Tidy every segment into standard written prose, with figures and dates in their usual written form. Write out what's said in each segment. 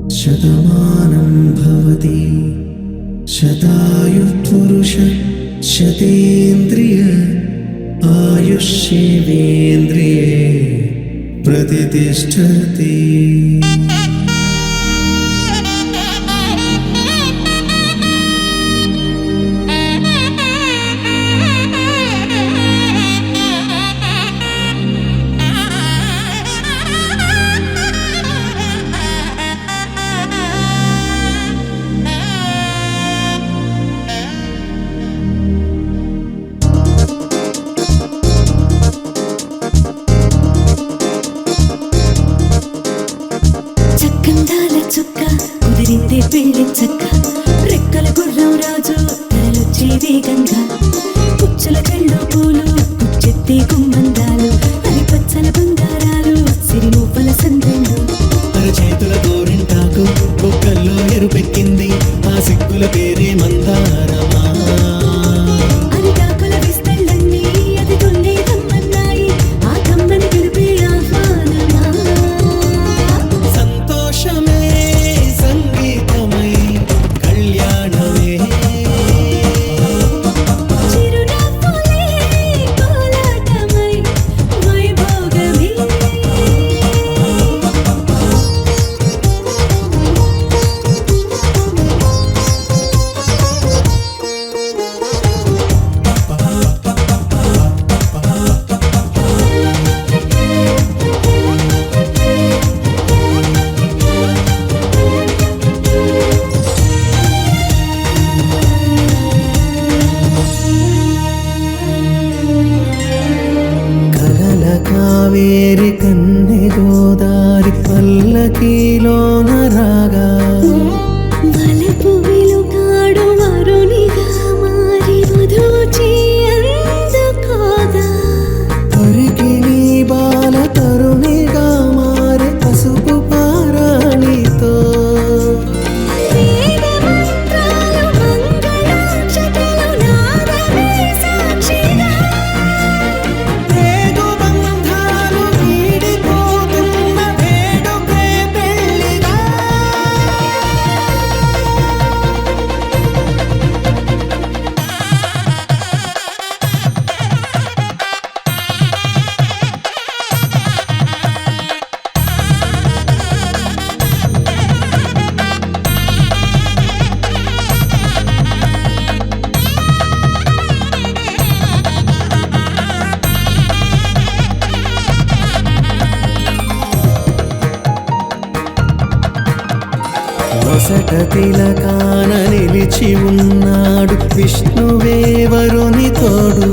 శతమానం భవతి శతాయుఃపురుష శతేంద్రియ ఆయుష్యేంద్రియే ప్రతిష్ఠతి. కుదిరిందే పెళ్లి చక్క రెక్కల గుర్రం రాజు తరలొచ్చే వేగంగా పుచ్చల చెళ్ళు పూలు కుచ్చెత్తే గుమ్మందాలు అని పచ్చల బంగారాలు సిరిమూపల సందెళ్ళు చేతుల గోరింటాకు బొక్కల్లో ఎరుపెక్కింది ఆ సిగ్గుల పేరే మందారమా. అరిటాకుల విస్తళ్ళన్నీ అది కొన్నే కమ్మన్నాయి ఆ కమ్మని పిలిపే ఆహ్వానమా. సంతోషమే సంగీతమై కళ్యాణమే చిరునవ్వులే కోలాటమై వైభోగమే. కలల కావేరి కన్నె గోదారి పల్లకీలోన రాగా వలపు వెలుగాడు వరునిగా మారి వధూచి అందుకోగా తరికి నీ బాల తరుణిగా మారే పసుపు పారాణితో వేద మంత్రాలు మంగళాక్షతలు నాదమే సాక్షిగా రేగు బంధాలు వీడిపోతున్న వేడుకే పెళ్లిగా. వసట తిలకాన నిలిచి ఉన్నాడు విష్ణువే వరుని తోడు.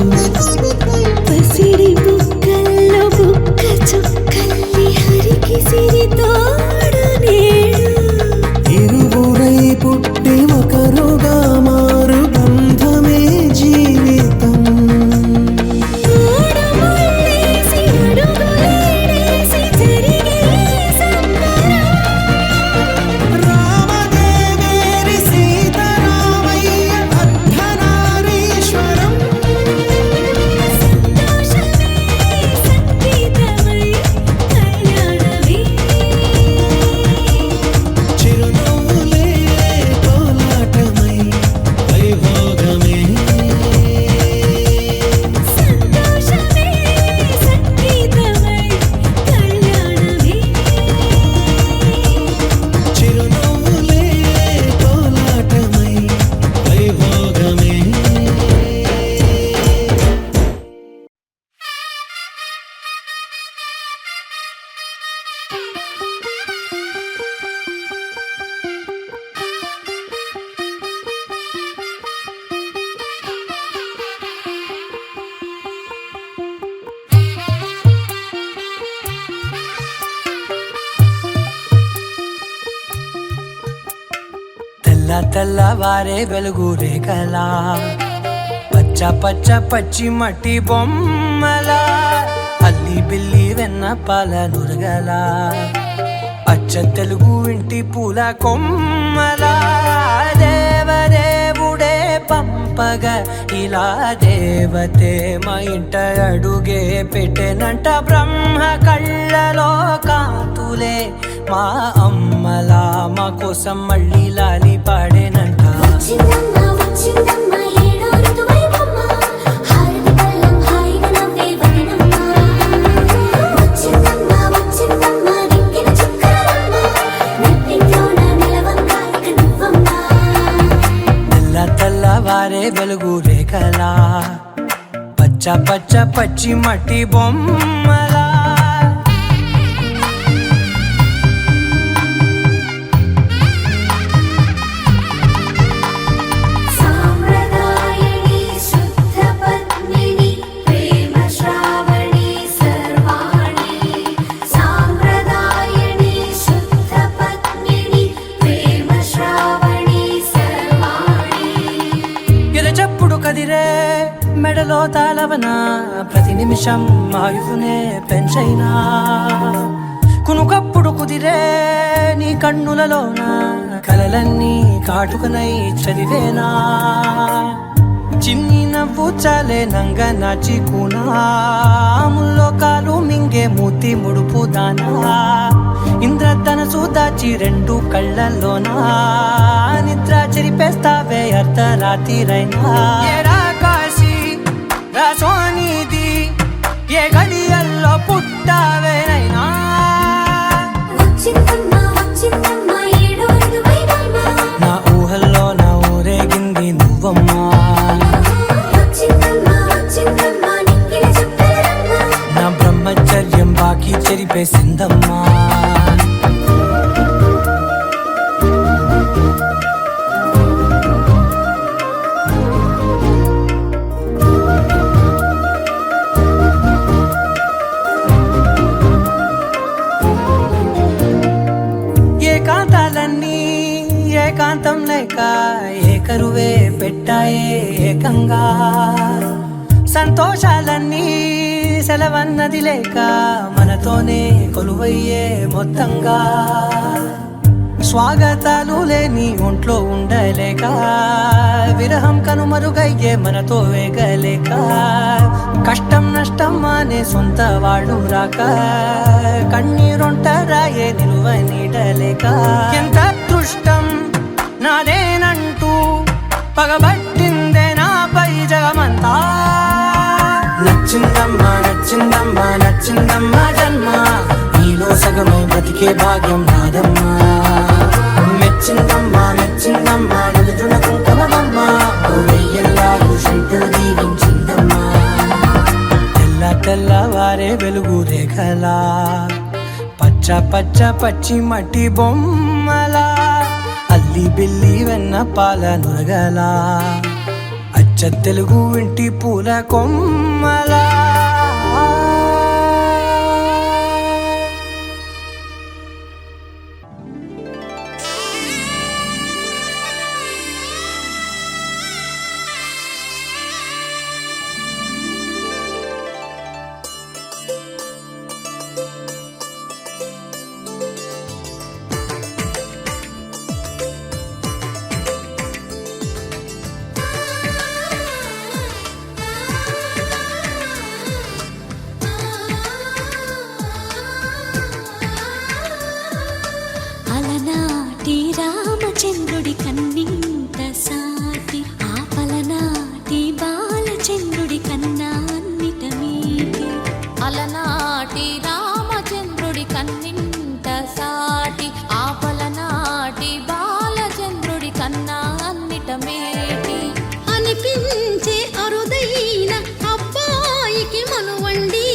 పసిడి బుక్కల్లో బుక్క చుక్కల్లి హరికి సిరి తోడు నేడు ఇరువురై పుట్టి ఒకరుగా మారు బంధమే జీవితం. తోడు ముళ్ళేసి అడుగులేసి జరిగే సంబరం. రామదేవేరి సీతారామయ్య అర్ధనారీశ్వరం. సంతోషమే సంగీతమై కళ్యాణమే. చిరునవ్వులే కోలాటమై వైభోగమే సంతోషమే సంగీతమై కళ్యాణమే. చిరునవ్వులే కోలాటమై వైభోగమే. తెల్ల తెల్లవారే వెలుగు రేఖలా పచ్చ పచ్చ పచ్చి మట్టి బొమ్మలా అల్లి బిల్లి వెన్న పాల నురగలా అచ్చ తెలుగు ఇంటి పూల కొమ్మలా దేవదేవుడే పంప పంపగా ఇలా దేవతే మా ఇంట అడుగే పెట్టెనంట బ్రహ్మ కళ్ళలో కాతులే మా అమ్మలా మా కోసం మళ్ళీ లాలి పాడేనంట వచ్చిందమ్మ వచ్చిందమ్మ ఏడో ఋతువైవమ్మ హారతి పళ్ళం హాయిగా నవ్వే వదనమ్మ వచ్చిందమ్మ వచ్చిందమ్మ దిక్కిన చుక్కలమ్మ నెట్టింట్లోన నిలవంగా ఇక నువ్వమ్మ తెల్లవారే వెలుగు రేఖలా పచ్చ పచ్చ పచ్చి మట్టి బొమ్మలా సాంప్రదాయని శుద్ధ పద్మిని ప్రేమ శ్రావణి సర్వాణి సాంప్రదాయని శుద్ధ పద్మిని ప్రేమ శ్రావణి సర్వాణి ఎరచప్పుడు కదిరే మెడలో తాళవన ప్రతి నిమిషం ఆయువునే పెంచైనా కునుకప్పుడు కుదిరే నీ కన్నులలోన కలలన్నీ కాటుకనై చదివేనా చిన్ని నవ్వు చాలే నంగ నాచి కూనాముల్లో కాలు మింగే మూతి ముడుపు దానా ఇంద్రధనసు దాచి రెండు కళ్ళల్లోనా నిద్ర చెరిపేస్తావే అర్ధరాత్రిరైనా ఏరా కాశీ రా సోనిది ఏ గడియల్లో పుట్టావేనైనా వచ్చిందమ్మ వచ్చిందమ్మ ఏడో ఋతువైవమ్మ నా ఊహల్లో నా ఊరేగింది నువ్వమ్మా వచ్చిందమ్మ వచ్చిందమ్మ నిక్కిన చుక్కలమ్మ నా బ్రహ్మచర్యం బాకీ చెరిపేసిందమ్మా ఏకాంతాలన్నీ ఏకాంతం లేక ఏకరువే పెట్టాయే ఏకంగా సంతోషాలన్నీ సెలవన్నది లేక మనతోనే కొలువయ్యే మొత్తంగా స్వాగతాలు లేని ఒంట్లో ఉండలేక విరహం కనుమరుగయ్యే మనతో వేగలేక కష్టం నష్టం అనే సొంత వాళ్ళు రాక కన్నీరొంటరాయే నిలువ నీడలేక ఎంత అదృష్టం నాదేనంటూ పగబట్టిందే నాపై జగమంతా నచ్చిందమ్మా నచ్చిందమ్మా నచ్చిందమ్మా జన్మ నీలో సగమై బ్రతికే భాగ్యం నాదమ్మా మెచ్చిందమ్మా మెచ్చిందమ్మా నుదుటిన కుంకుమమ్మా వెయ్యల్లాగు శంకరు దీవించిందమ్మా తెల్లవారే వెలుగు రేఖలా పచ్చ పచ్చ పచ్చి మట్టి బొమ్మలా అల్లి బిల్లి వెన్న పాల నురగలా అచ్చ తెలుగు ఇంటి పూల కొమ్మలా అలనాటి రామచంద్రుడి కన్నింత సాటి ఆపలనాటి బాలచంద్రుడి కన్నా అన్నిట మీటి అలనాటి రామచంద్రుడి కన్నింట సాటి ఆపలనాటి బాలచంద్రుడి కన్నా అన్నిట మేటి అనిపించే అరుదైన అబ్బాయికి మనువండి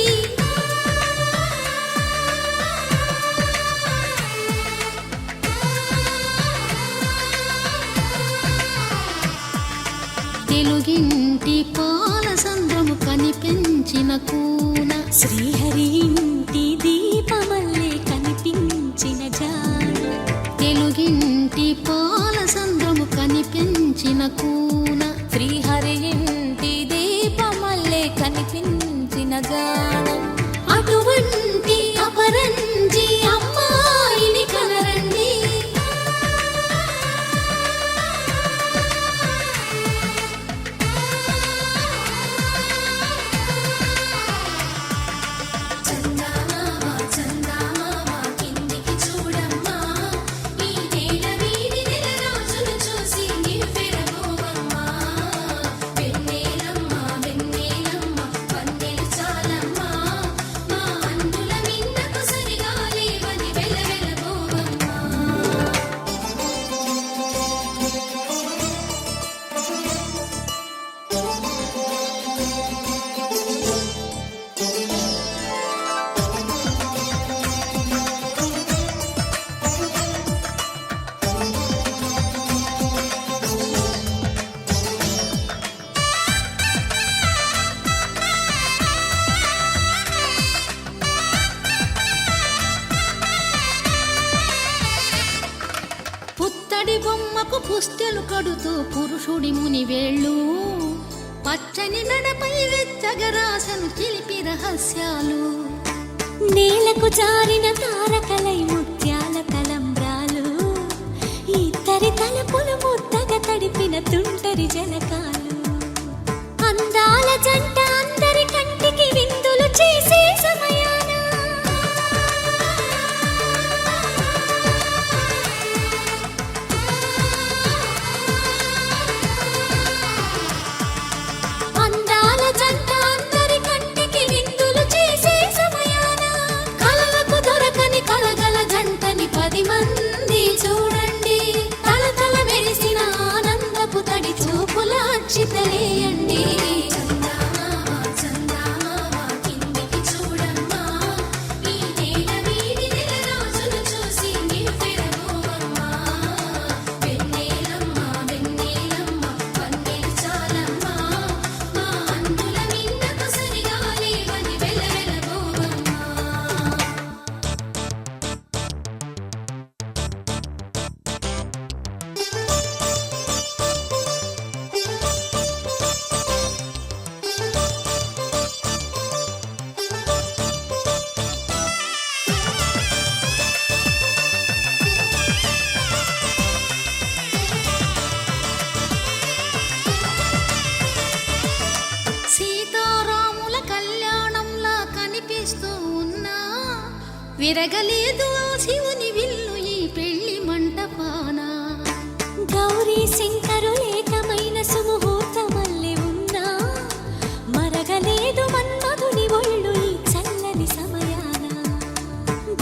తెలుగింటి పాల సంద్రము కనిపించిన కూన శ్రీహరి ఇంటి దీపమల్లే కనిపించిన జాడ తెలుగింటి పాల సంద్రము కనిపించిన కూన శ్రీహరి ఇంటి దీపమల్లే కనిపించిన గానం అటువంటి అపరంజి అమ్మాయిని కనరండి పుత్తడి బొమ్మకు పుస్తెలు కడుతూ పురుషుడి ముని వేళ్ళు పచ్చని నడపై వెచ్చగరాసను చిలిపి రహస్యాలు నేలకు జారిన తారకలై ముత్యాల తలంబ్రాలు ఇద్దరి తలపులు ముద్దగా తడిపిన తుంటరి జలకాలు అందాల జంట అందరి కంటికి విందులు చేసే సమయాన అందాల జంట అందరి కంటికి విందులు చేసే సమయాన కలలకు దొరకని కలగల జంటని 10 మంది చూడండి తలతల మెరిసిన ఆనందపు తడి చూపుల అక్షితలేయండి సీతారాముల కళ్యాణంలా కనిపిస్తూ ఉన్నా విరగలేదు ఆ శివుని విల్లు ఈ పెళ్లి మంటపాన గౌరీ శంకరు ఏకమైన సుముహూర్తమల్లె ఉన్నా మరగలేదు మన్మధుని ఒళ్ళు ఈ చల్లని సమయాన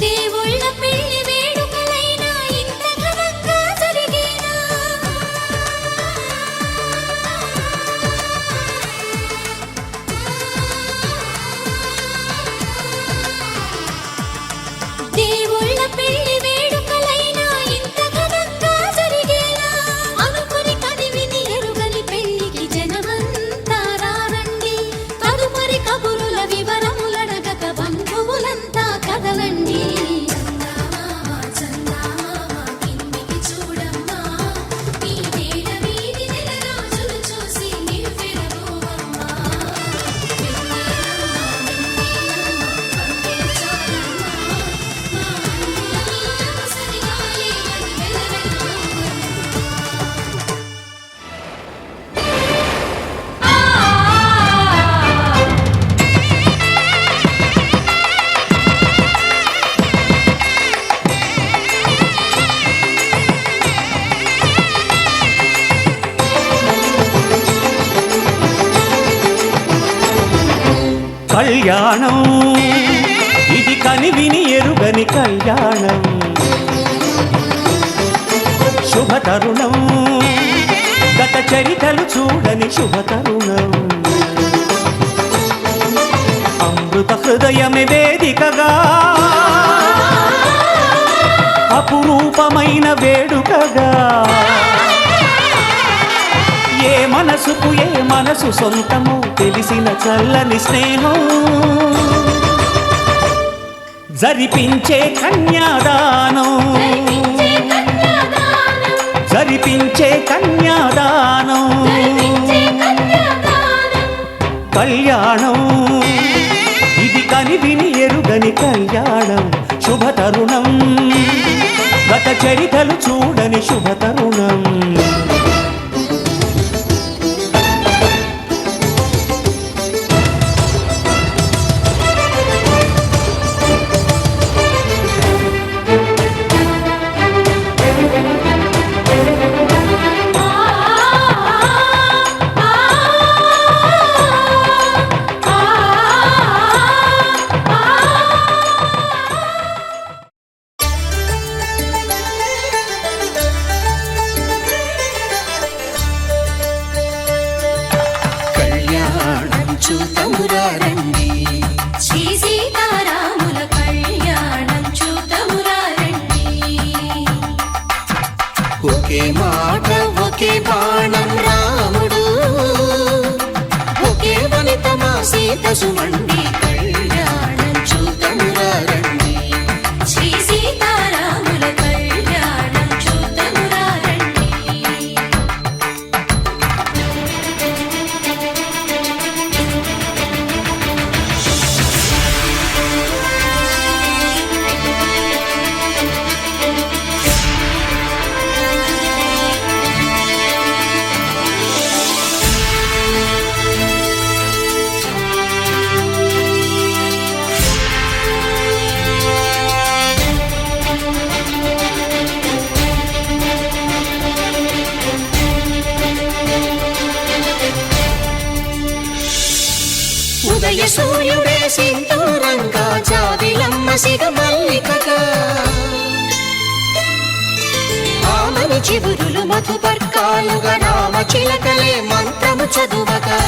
దేవుళ్ళ పెళ్లి వేడుకలైనా ఇంత ఘనంగా జరిగేనా దేవుళ్ళ పెళ్లి వేడుకలైనా ఇంత ఘనంగా జరిగేలా అనుకుని కదివిని ఎరుగని పెళ్లికి జనమంతా రారండి తదుపరి కబురుల వివరములడగక బంధువులంతా కదలండి కళ్యాణం ఇది కనివిని ఎరుగని కళ్యాణం శుభతరుణం గత చరితలు చూడని శుభతరుణం అమృత హృదయమే వేదికగా అపురూపమైన వేడుకగా ఏ మనసుకు ఏ మనసు సొంతమో తెలిసిన చల్లని స్నేహం జరిపించే కన్యాదానం జరిపించే కన్యాదానం కళ్యాణం ఇది కనివిని ఎరుగని కళ్యాణం శుభతరుణం గత చరితలు చూడని శుభతరుణం చూతమురారండి శ్రీ సీతారాముల కళ్యాణం చూతమురారండి ఒకే మాట ఒకే బాణం రాముడు ఒకే వనిత మా సీత సుమండి కళ్యాణం చూతమురారండి శ్రీ సీతారాముల కళ్యాణం చూతమురారండి సూర్యుడే సింధూరంగా జాబిలమ్మ సిగ మల్లికగా ఆమని చివురులు మధుపర్కాలుగా రామ చిలకలే మంత్రము చదువగా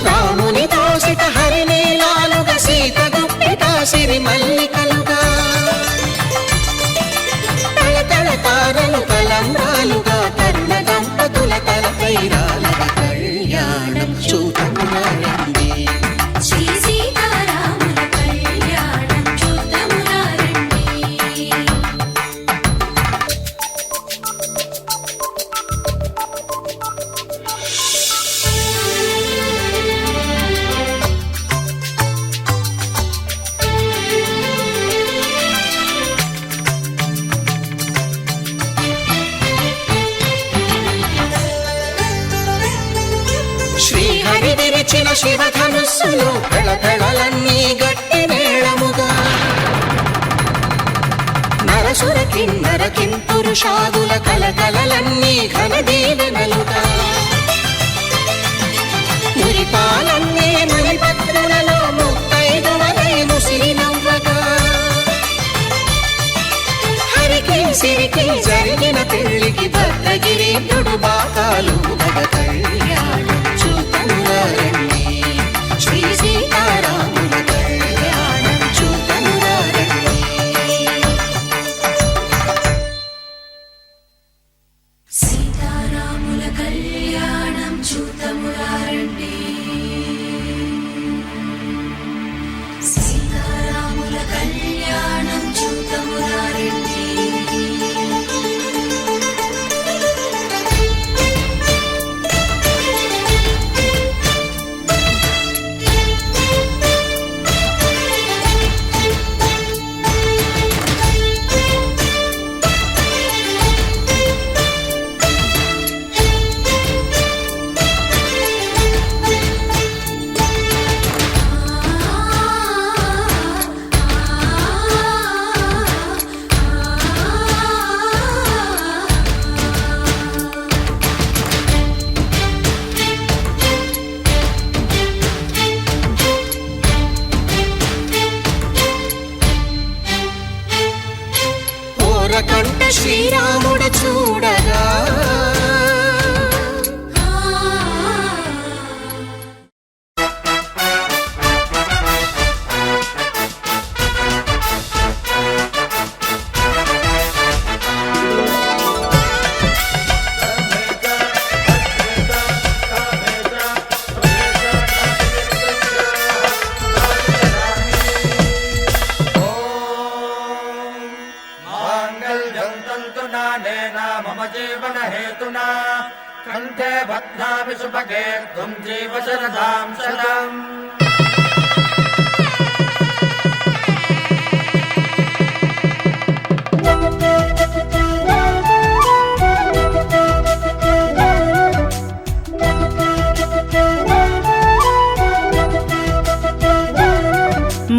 రాముని దోసిట హరినీలాలుగా సీత గుప్పిట సిరి మల్లికలుగా తలతల తారలు తలంబ్రాలుగా తరుణ దంపతుల తలపైరాలుగా కళ్యాణం చూడమురండి శ్రీ సీతారాముల కళ్యాణం చూద్దామురా రండి. శ్రీహరి విరిచిన శివధనుస్సులు పెళపెళలన్నీ గట్టి మేళముగా నరసుర కిన్నర కింపురుషాదుల కలకలలన్నీ ఘన దీవెనలుగా మురిపాలన్నీ మణిపత్రులలో ముత్తైదువలై ముసిరి నవ్వగా హరికి సిరికి జరిగిన పెళ్లికి భద్రగిరీంద్రుడు బాకాలు గద కళ్యాణం చూడమురండి శ్రీ సీతారాముల కళ్యాణం చూడమురండి సీతారాముల కళ్యాణం చూద్దామురా రండి. సీతారాముల కళ్యాణం చూద్దామురా రండి. కంట శ్రీరాముడు చూడగా जीवन हेतुना कंठे बध्नामि सुभगे त्वं जीव शरदां शतम्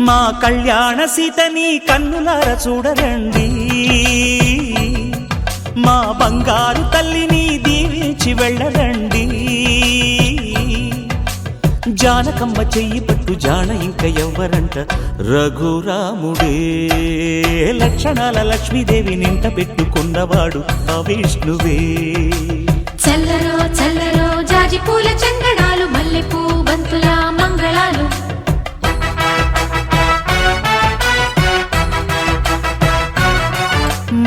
మా కళ్యాణ సీతని కన్నులార చూడరండి మా బంగారు తల్లిని దీవించి వెళ్ళరండి జానకమ్మ చెయ్యి పట్టు జాన ఇంక ఎవ్వరంట రఘురాముడే లక్షణాల లక్ష్మీదేవి నింట పెట్టుకున్నవాడు ఆ విష్ణువే చల్లరో చల్లరో జాజి పూల చందనాలు మల్లెపూ బంతుల మంగళాలు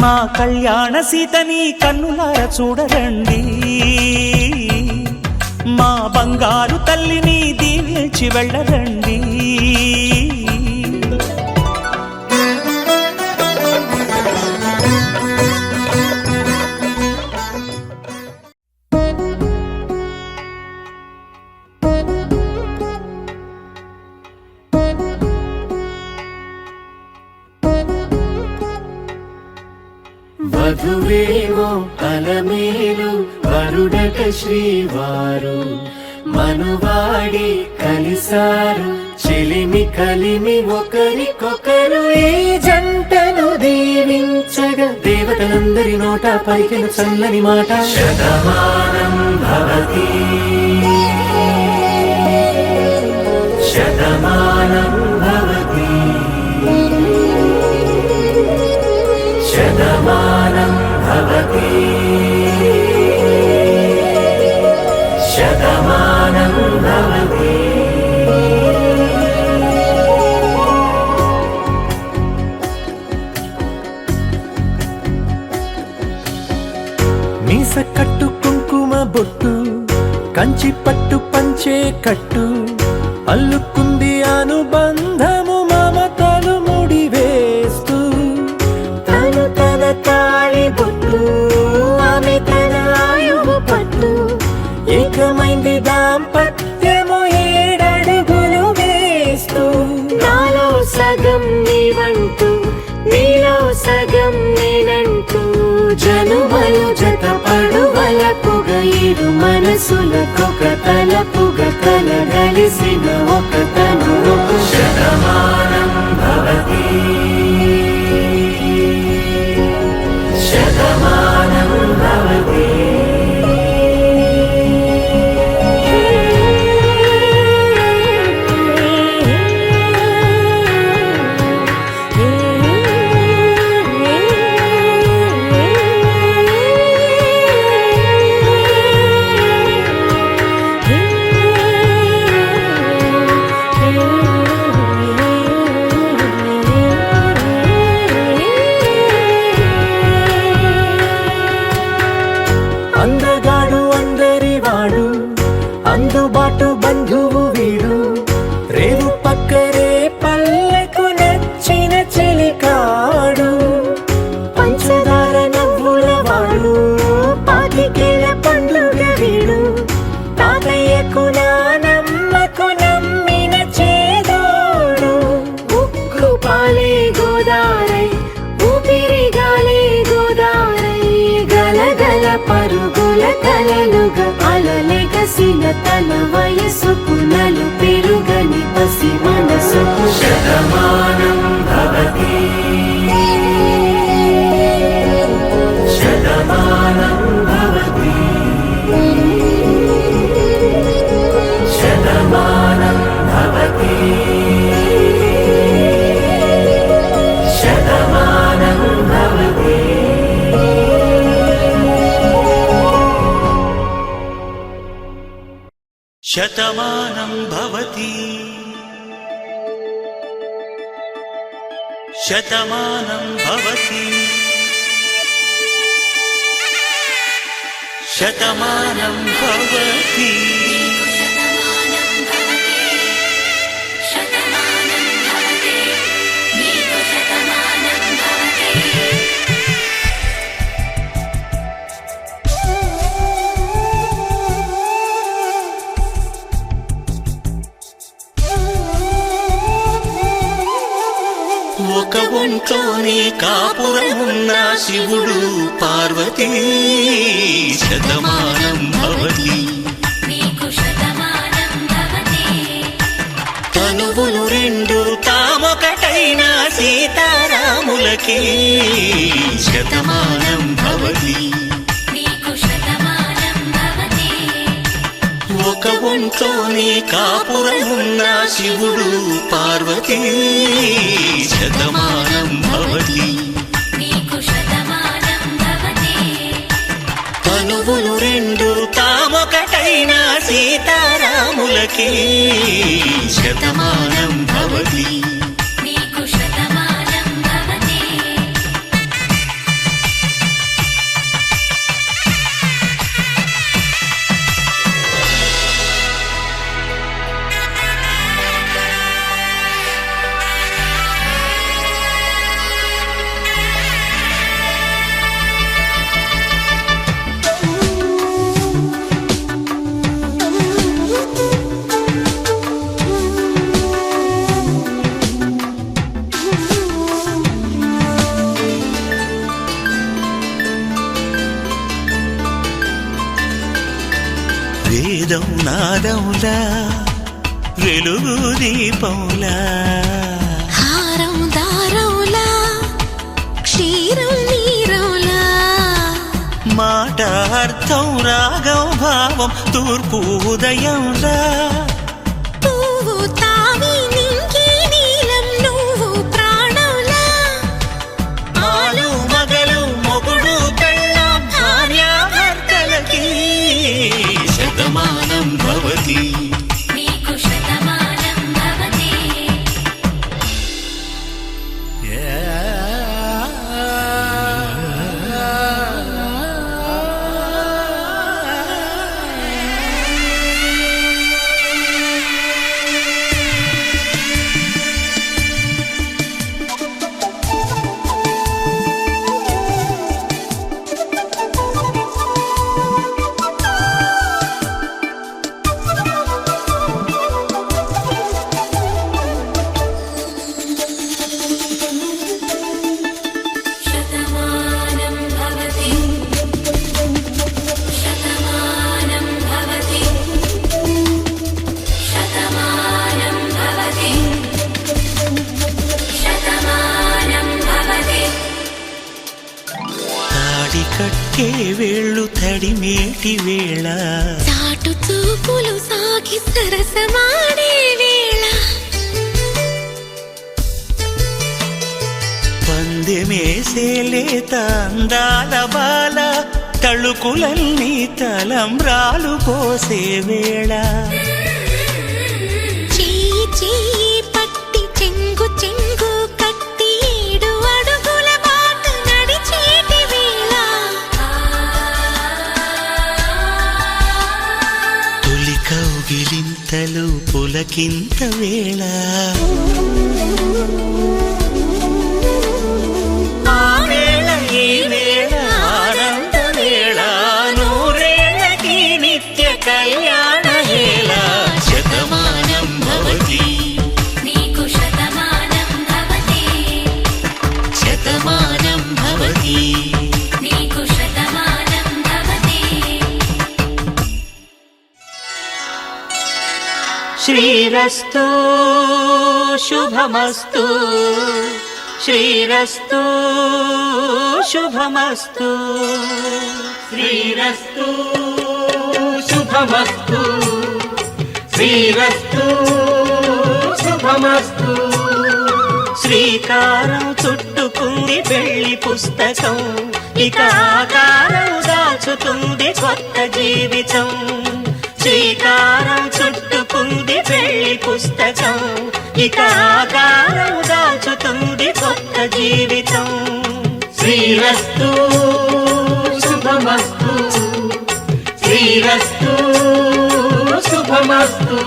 మా కళ్యాణ సీతని కన్నులార చూడరండి మా బంగారు తల్లిని దీవించి వెళ్ళరండి వధువేమో అలమేలు వరుడట శ్రీవారు మనువాడి కలిసారు చెలిమి కలిమి ఒకరికొకరు ఈ జంటను దీవించగా దేవతలందరి నోట పలికిన చల్లని మాట శతమానం భవతి శతమానం భవతి శతమానం భవతి శతమానం భవతి. మీస కట్టు కుంకుమ బొట్టు కంచి పట్టు పంచే కట్టు అల్లుకుంది అనుబంధము మమతలు ముడివేస్తూ తను తన తాళి బొట్టు ఆమె తన ఆయువు పట్టు ఏకమైంది దాంపత్యము 7 అడుగులు వేస్తూ నాలో సగం నీవంటూ నీలో సగం నేనంటూ జనుమలు జతపడు వలపుగ 7 మనసులకొక తలపుగ కలగలిసిన ఒక తను శతమానం భవతి శతమానం భవతి. అందగాడు అందరివాడు అందుబాటు బంధువు వీడు రేవు పక్కరే పల్లెకు నచ్చిన చెలికాడు పంచదార నవ్వుల వాడు పాతికేల పండుగ వీడు తాతయ్యకు నానమ్మకు నమ్మిన చేదోడు ఉక్కు పాలే గోదారై ఊపిరి గాలే గోదారై గలగల పరుగుల కలలుగా అలలెగసిన తన వయసుకు నలు పెరుగని పసి మనసుకు శతమానం భవతి శతమానం భవతి శతమానం భవతి శతమానం భవతి. శతమానం భవతి శతమానం భవతి శతమానం భవతి. ఒక ఒంట్లోని కాపురమున్న శివుడు పార్వతీ శతమానం భవతి తనువులు 2 తామొకటైన సీతారాములకి శతమానం భవతి ఒక ఒంట్లోని కాపురమున్న శివుడు పార్వతీ శతమానం భవతి తనువులు 2 తామొకటైన సీతారాములకి శతమానం భవతి వేదం నాదములా వెలుగు దీపంలా హారం దారంలా క్షీరం నీరంలా మాట అర్థం రాగం భావం తూర్పు ఉదయంలా పువ్వు తా కట్టే వేళ్ళు తడిమేటి వేళ చాటు చూపులు సాగి సరసమాడే వేళ పందెమేసేలేత అందాల బాల తళుకులన్నీ తలంబ్రాలు పోసే వేళ చెయ్యి చెయ్యి పట్టి చెంగు చెంగు కట్టి 7 అడుగుల బాట నడిచేటి వేళ తొలి కౌగిలింతలు పులకింత వేళ ఆ వేళ ఈ వేళ ఆనంద వేళ నూరేళ్ళకి నిత్య కళ్యాణ వేళ శతమానం భవతి నీకు శతమానం భవతి శతమానం భవతి నీకు శతమానం భవతి శ్రీరస్తు శుభమస్తు శ్రీరస్తు శుభమస్తు శ్రీరస్తు శుభమస్తు శ్రీరస్తు శుభమస్తు శ్రీకారం చుట్టుకుంది పెళ్లి పుస్తకం ఇక ఆకారం దాచుతుంది కొత్త జీవితం శ్రీకారం చుట్టుకుంది పెళ్లి పుస్తకం ఇక ఆకారం దాచుతుంది కొత్త జీవితం శ్రీరస్తు శుభమస్తు శ్రీరస్తు శుభమస్తు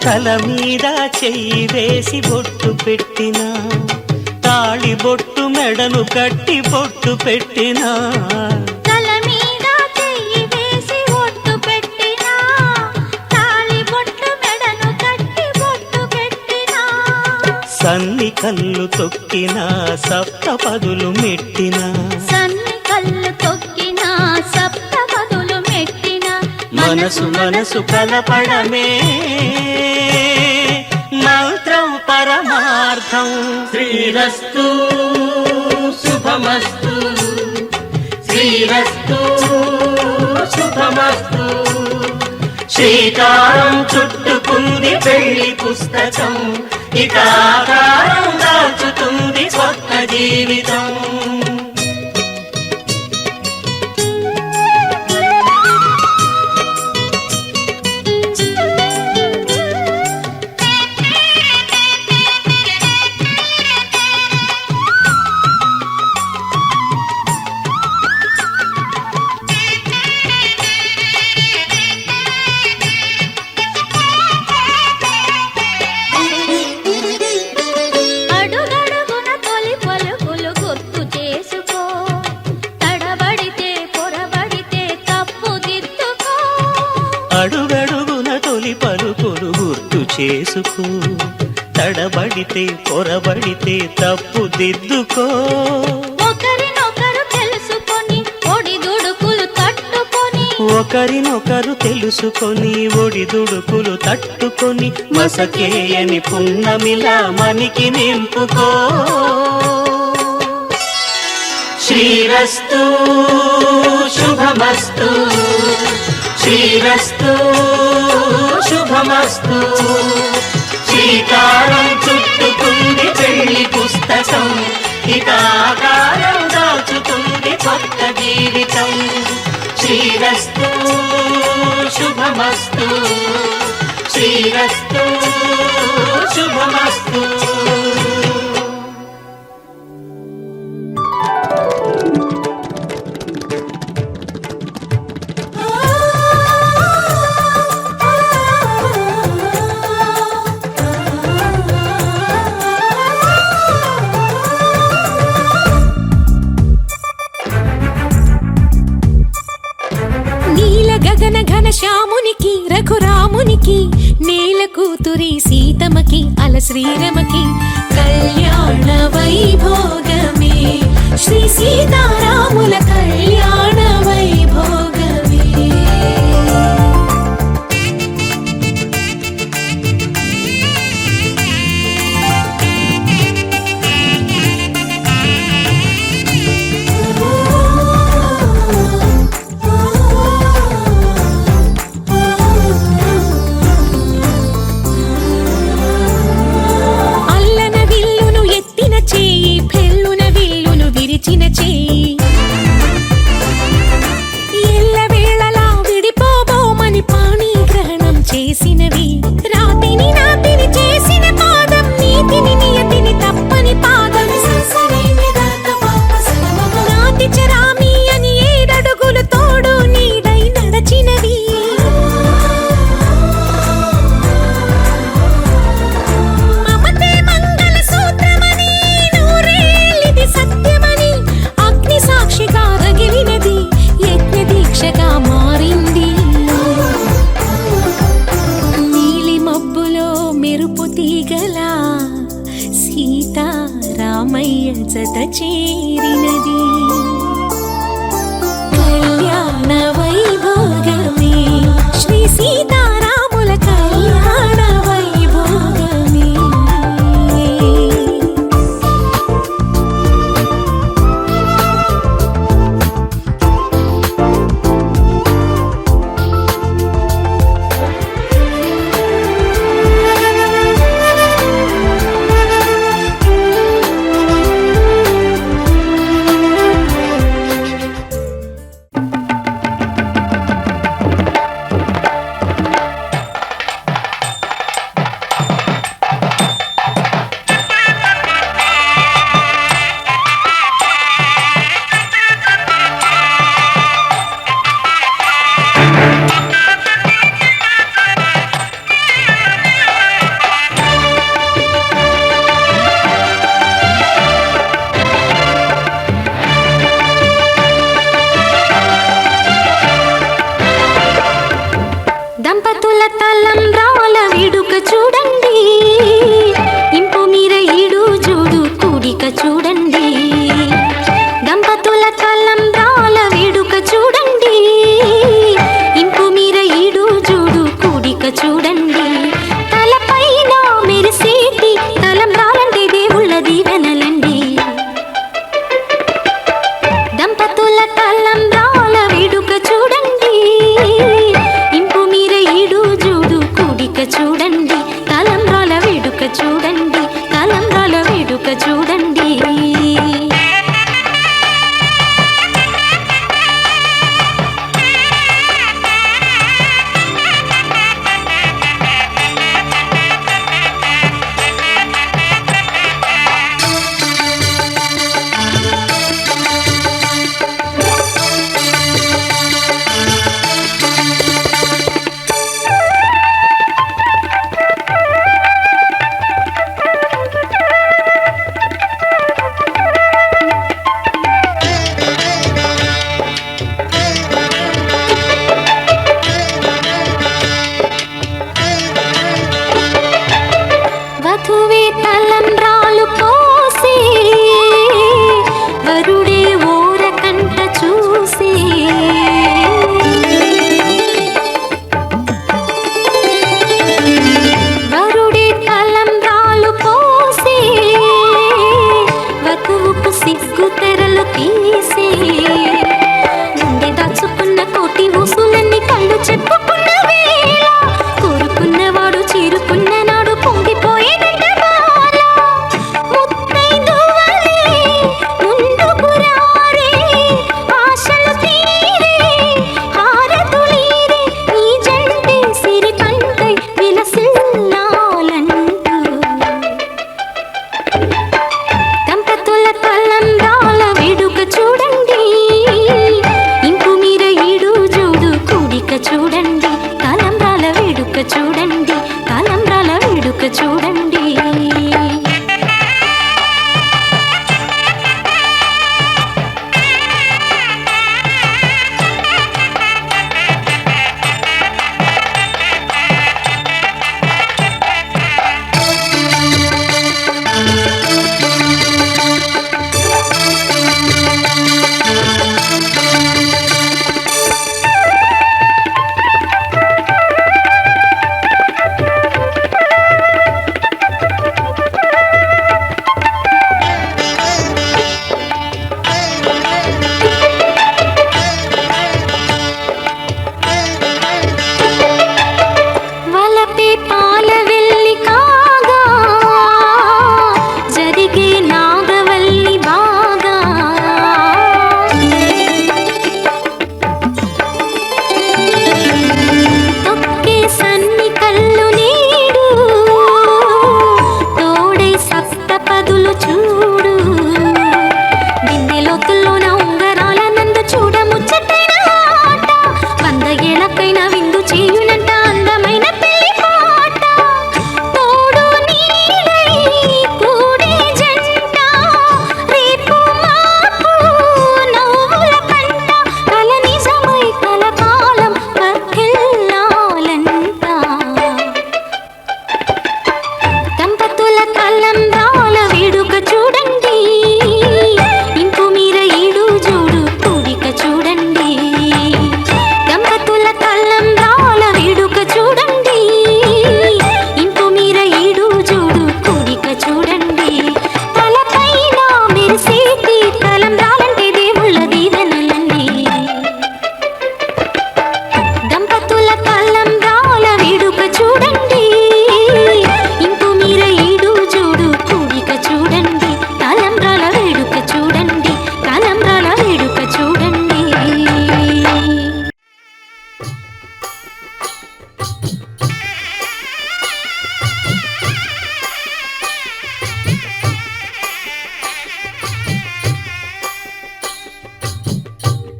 తల మీద చెయ్యి వేసి బొట్టు పెట్టినా తాళి బొట్టు మెడను కట్టి బొట్టు పెట్టినా తల మీద చెయ్యి వేసి ఒట్టు పెట్టినా తాళి బొట్టు మెడను కట్టి బొట్టు పెట్టినా సన్ని కళ్ళు తొక్కినా సప్తపదులు మెట్టినా సన్ని కళ్ళు తొక్కినా సప్తపదులు మెట్టినా మనసు మనసు కలపడమే మంత్రం పరమార్థం శ్రీరస్తు శుభమస్తు శ్రీరస్తు శుభమస్తు శ్రీకారం చుట్టుకుంది పెళ్లి పుస్తకం ఇక ఆకారం దాచుతుంది కొత్త జీవితం అడుగడుగున తొలి పలుకులు గుర్తు చేసుకో తడబడితే పొరబడితే తప్పు దిద్దుకో అడుగడుగున తొలి పలుకులు గుర్తు చేసుకో తడబడితే పొరబడితే తప్పు దిద్దుకో ఒకరినొకరు తెలుసుకొని ఒడిదుడుకులు తట్టుకొని ఒకరినొకరు తెలుసుకొని ఒడిదుడుకులు తట్టుకొని మసకేయని పున్నమిలా మనికి నింపుకో శ్రీరస్తు శుభమస్తు శ్రీరస్తు శుభమస్తు శ్రీకారం చుట్టుకుంది పెళ్లి పుస్తకం ఇక ఆకారం దాచుతుంది కొత్త జీవితం శ్రీరస్తు శుభమస్తు శ్రీరస్తు శుభమస్తు నీల గగన రామునికి, నేల కూతురి సీతమ్మకి, అల శ్రీరమకి కళ్యాణ వైభోగమే, శ్రీ సీతారాముల కళ్యాణ వైభోగమే. రామయ్య జత చేరినది కళ్యాణ వైభోగమే, శ్రీ సీతారాముల కళ్యాణ వైభోగమే. దంపతుల తలంబ్రాల వేడుక చూడండి, ఇంపు మీర ఈడు చూడు కూడిక చూడండి. దంపతుల తలంబ్రాల వేడుక చూడండి, ఇంపు మీర ఈడు చూడు కూడిక చూడండి. తలపైన మెరిసేటి తలంబ్రాలంటే దేవుళ్ళ దీవెనలండి. దంపతుల తలంబ్రాల వేడుక చూడండి, చూడండి తలంబ్రాల వేడుక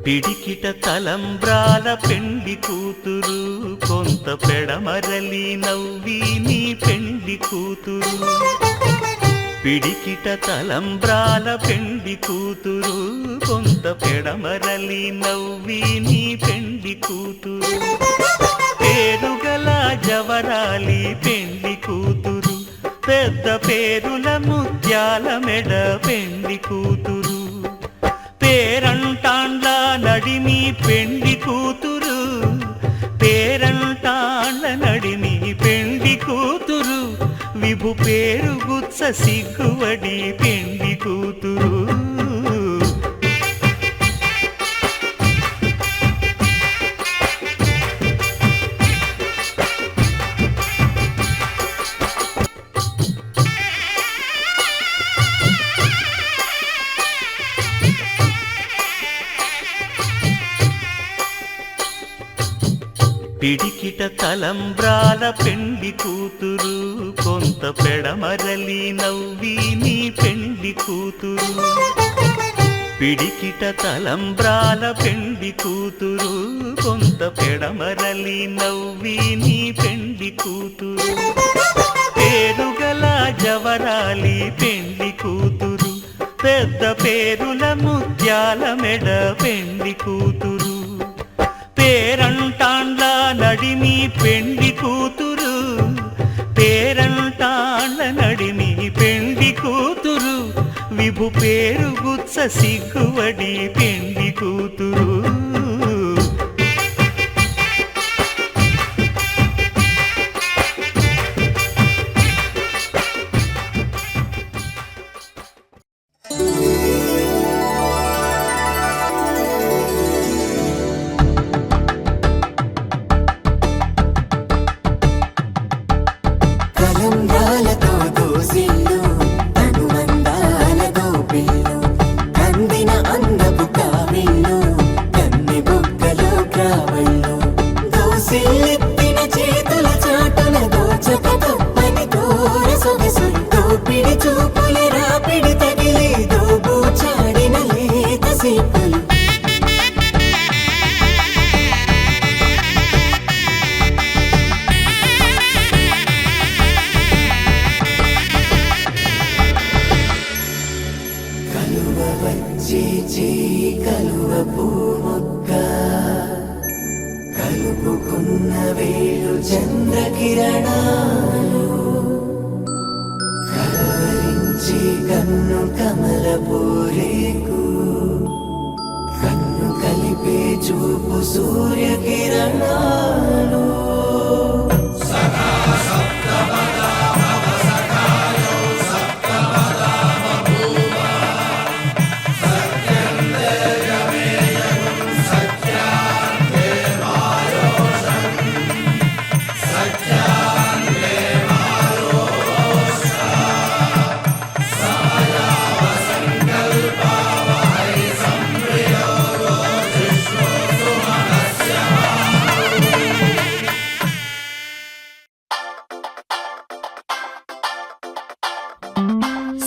పిడికిట తలంబ్రాల పెండి కూతురు కొంత పెడమరలి నవ్వి నీ పెండి కూతురు పిడికిట తలంబ్రాల పెండి కూతురు కొంత పెడమరలి నవ్వి నీ పెండి కూతురు పేరుగల జవరాలి పెండి కూతురు పెద్ద పేరుల ముత్యాల మెడ పెండి కూతురు పేరంటాండ్ల నడిమి పెండి కూతురు పేరంటాండ్ల నడిమి పెండి కూతురు విభు పేరు గుత్స సిగ్గువడి పెండి కూతురు పిడికిట తలంబ్రాల పెండి కూతురు కొంత పెడమరలి నవ్వి నీ పెండి కూతురు పిడికిట తలంబ్రాల పెండి కూతురు కొంత పెడమరలి నవ్వి నీ పెండి కూతురు పేరుగల జవరాలి పెండి కూతురు పెద్ద పేరుల ముత్యాల మెడ పెండి కూతురు పేరంటాండ్ల నడిమి పెండి కూతురు పేరంటాండ్ల నడిమి పెండి కూతురు విభు పేరు గుత్స సిగ్గువడి పెండి కూతురు తలంబ్రాలతో దోసిళ్ళు అనుబంధాలతో పిల్లు కందిన అందపు కావిళ్ళు కన్ని బుగ్గలో గ్రావళ్ళు దోసిళ్ళెత్తిన చేతుల చాటున దోచక తప్పని దూర సొగసులు దోపిడి చూపుల రాపిడి తగిలి దోబూచాడిన లేత సీపులు కలువ పూమొక్క కలుపుకున్న వేలు చంద్రకిరణాలు కలవరించి కన్ను కమల పూరేకు కన్ను కలిపే చూపు సూర్యకిరణాలు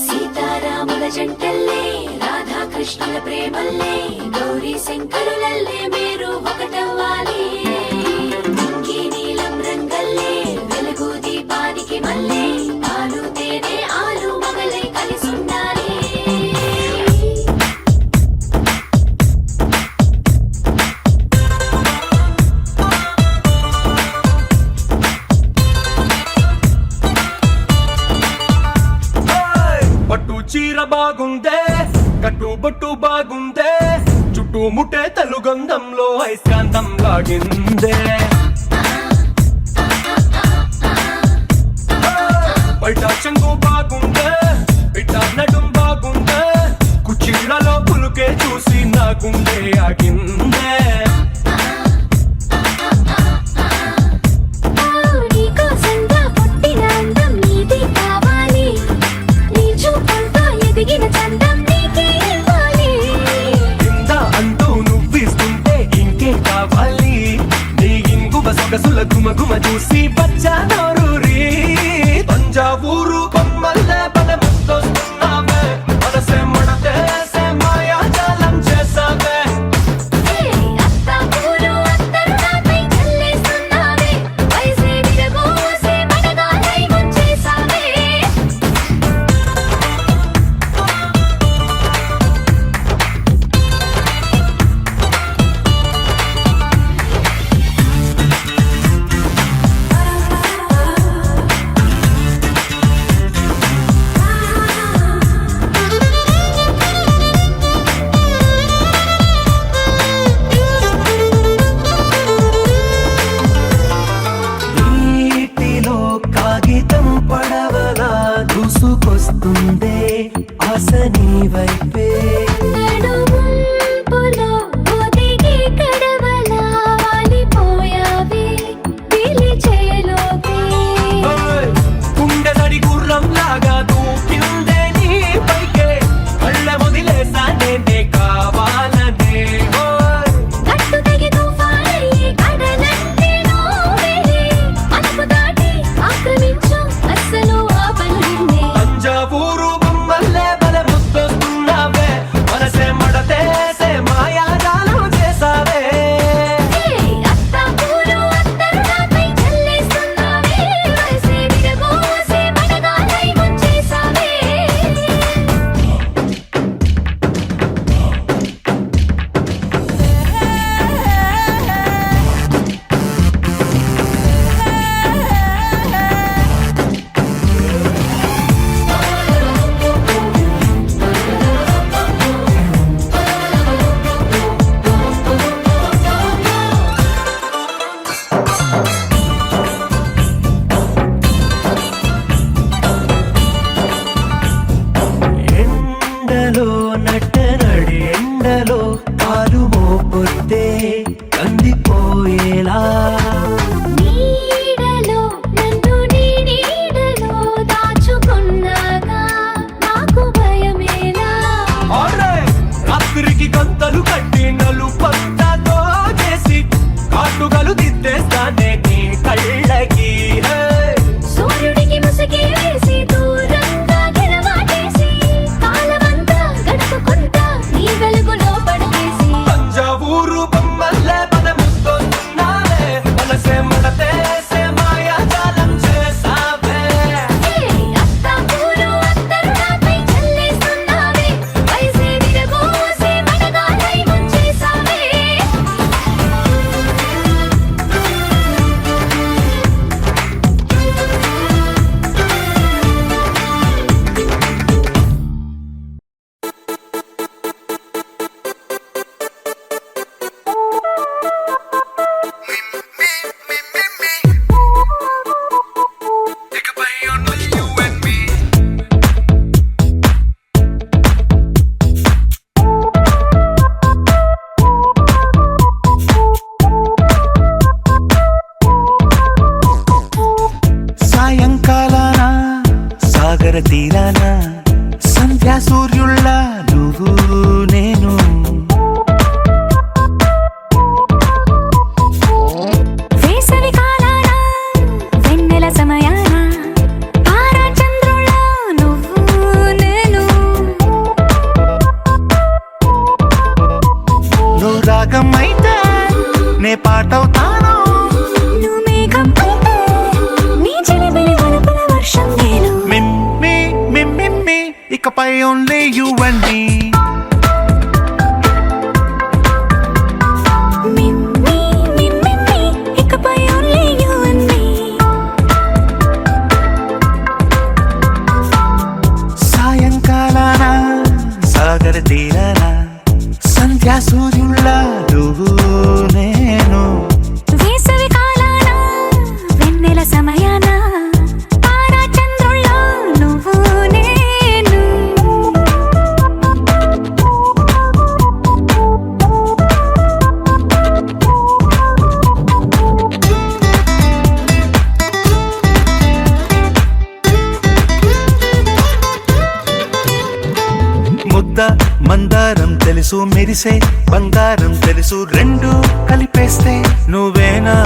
సీతారాముల జంటల్లే రాధాకృష్ణుల ప్రేమల్లే గౌరీ శంకరులల్లే మీరు ఒకటవ్వాలి ఇంకీ నీలం రంగల్లే వెలుగు దీపానికి మల్లే పాలు తేనె ఆలు మగలై కలిసుండాలి పట్టు చీర బాగుందే కట్టు బొట్టు బాగుందే చుట్టూ ముట్టే తలుగంధంలో ఐస్కాంతం లాగిందే బయట చెంగు బాగుందే బిడ్డ నడుం బాగుందే కుచ్చిళ్లలో పులుకే చూసి నా గుండె ఆగిందే నీకోసంగా పుట్టిన అందం నీది కావాలి నీ చూపులతో ఎదిగిన చందం నీకే ఇవ్వాలి ఇంత అంటూ నువ్విస్తుంటే ఇంకే కావాలి నీ ఇంగువ సొగసుల గుమగుమ చూసి బచ్చా నోరూరి తంజావూరు బొమ్మల్లే బలముస్తొస్తున్నావే మనసే మడతేసే మాయాజాలం చేసావే పోయేలా నీడలో నన్ను నీ నీడలో దాచుకున్నాగా నాకు భయమేలా రాత్రికి గంతలు కట్టి నలుపంతతో చేసి కాటుగలు దిద్దేస్తానే నీ కళ్ళకి సూర్యుడికి ముసుగే వేసి దూరంగా గెలవాటేసి కాలమంతా గడుపుకుంటా నీ వెలుగులో పడవేసి తంజావూరు బొమ్మల్లే పదముస్తున్నావే మనసే మనతేసే మాయాజాలం చేసావే అత్తాపూరు అత్తరు నాపై చల్లేస్తున్నావే వయసే విరగోసి మనగాలై ముంచేసావే సాయంకాలాన సాగర తీరాన సంధ్యా సూర్యుళ్ళ నువ్వు నేను వేసవి కాలాన వెన్నెల సమయాన తారా చంద్రుల నువ్వు నేను నువ్వు రాగం అయితే నే పాటవుతాను నువ్వు మేఘం అయితే నీ చిలిబిలి వలపుల వర్షం నేను మిమ్మి మిమ్మి ఇకపై ఓన్లీ యు అండ్ మీ మిమ్మి మిమ్మి ఇకపై ఓన్లీ యు అండ్ మీ సాయంకాలాన సాగర తీరాన సంధ్యా సూర్యుళ్ళ నువ్వు నేను వేసవి కాలాన వెన్నెల సమయాన తారా చంద్రుల నువ్వు నేను ముద్ద మందారం తెలుసు మెరిసే బంగారం తెలుసు రెండు కలిపేస్తే నువ్వేనా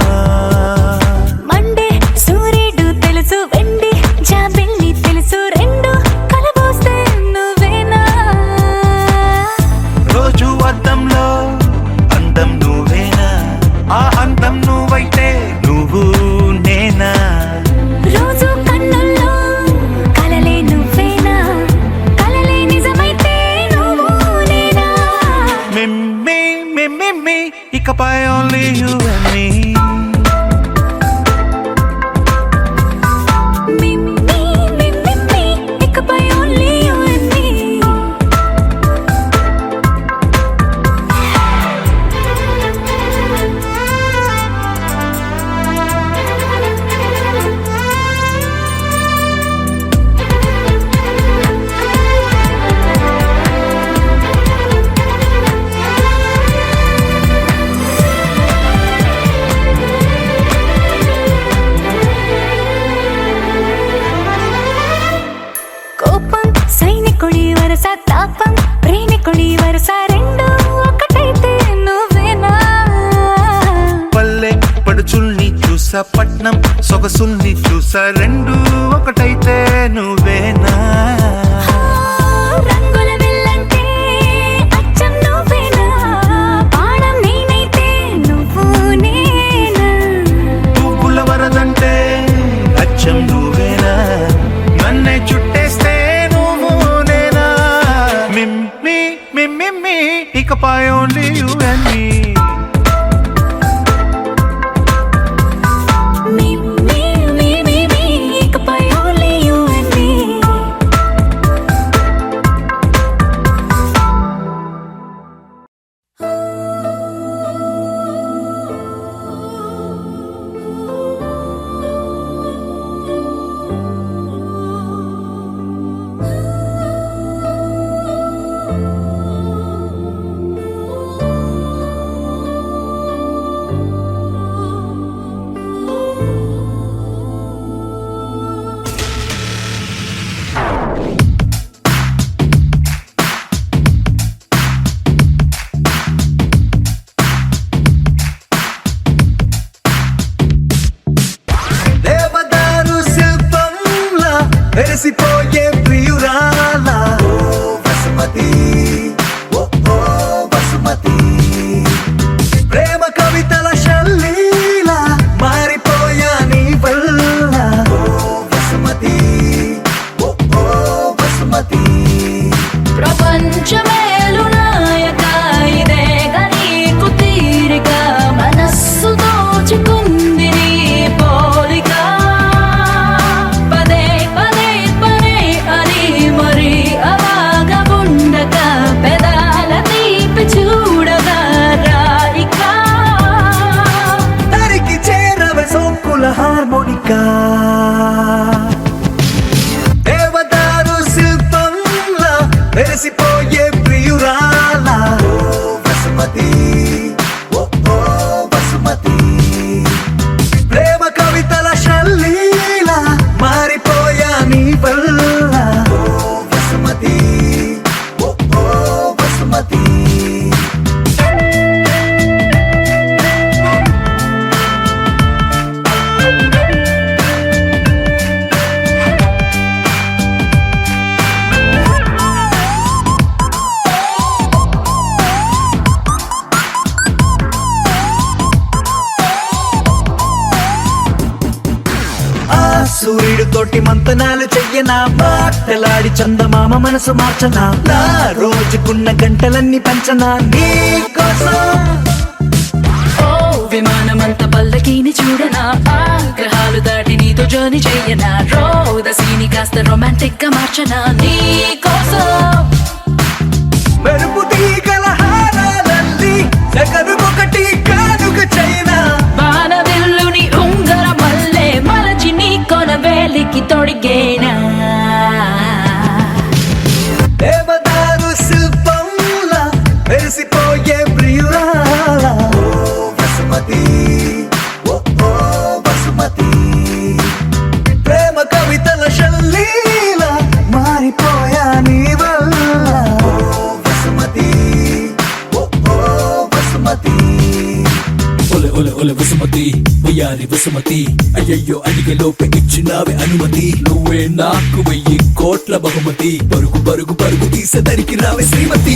మండే సూర్యుడు తెలుసు వెండి జాబిల్లి తెలుసు రెండు కలబోస్తే నువ్వేనా రోజు అద్దంలో అందం నువ్వేనా ఆ అందం నువ్వైతే నువ్వు నేనా రోజు కన్నుల్లో కలలే నువ్వేనా కలలే నిజమైతే నువ్వు నేనా మిమ్మి మిమ్మి ఇకపై ఓన్లీ యు అండ్ మీ మిమ్మి మిమ్మి ఇకపై ఓన్లీ యు అండ్ మీ కోపం సైనికుడి వరస తాపం ప్రేమికుడి వరస రెండు ఒకటైతే నువ్వేనా పల్లె పడుచుల్ని చూసా పట్నం సొగసుల్ని చూసా రెండు ఒకటైతే నువ్వేనా రంగుల విల్లంటే అచ్చం నువ్వేనా బాణం నేనైతే నువ్వు నేనా పువ్వుల వరదంటే అచ్చం నువ్వేనా నన్నే చుట్టేస్తే నువ్వు నేనా మిమ్మి మిమ్మి ఇకపై ఓన్లీ యు అండ్ మీ మిమ్మి మిమ్మి ఇకపై ఓన్లీ యు అండ్ మీ వెలిసిపోయే ప్రియురాల వసుమతి ఓ ఓ వసుమతి ప్రేమ కవితల శల్లీల మారిపోయా నీ వల్ల వసుమతి ఓ ఓ వసుమతి ప్రపంచమేలు నాయక ఇదేగ నీకు తీరిక మనస్సు దోచుకుంది నీ పోలిక పదే పదే పదే అని మరి అలాగ పెదాల తీపి చూడగా రాయిక తరికి చేరవే సోకుల హార్మోనికా దేవదారు శిల్పంలా వెలిసిపోయే ప్రియురాల వసుమతి ఓ ఓ వసుమతి ప్రేమ కవితల శల్లీల మారిపోయా నీ వల్ల వసుమతి ఓ ఓ వసుమతి సూర్యుడు తోటి మంతనాలు చెయ్యనా మాటలాడి చందమామ మనసు మార్చనా నా రోజుకున్న గంటలన్నీ పంచనా నీ కోసం ఓ విమానమంత పల్లకీని చూడనా ఆ గ్రహాలు దాటి నీతో జర్నీ చెయ్యనా రోదసీని కాస్త రొమాంటిక్ గా మార్చనా నీ కోసం మెరుపు తీగల హారాలల్లి జగనుకొకటి కానుక చైనా బాణవిల్లుని ఉంగర మల్లె మలచి నీ కొన వేలికి తొడిగేనా దేవదారు శిల్పంలా వెలిసిపోయే ప్రియురాల వసుమతి ఓ ఓ వసుమతి ప్రేమ కవితల శల్లీల మారిపోయా నీ వల్ల వసుమతి ఓ ఓ వసుమతి ఒలె ఒలె ఒలె వసుమతి వయ్యారి వసుమతి అయ్యయ్యో అడిగే లోపే ఇచ్చినావే అనుమతి నువ్వే నాకు 1000 కోట్ల బహుమతి పరుగు పరుగు పరుగు తీసేదరికి రావే శ్రీమతి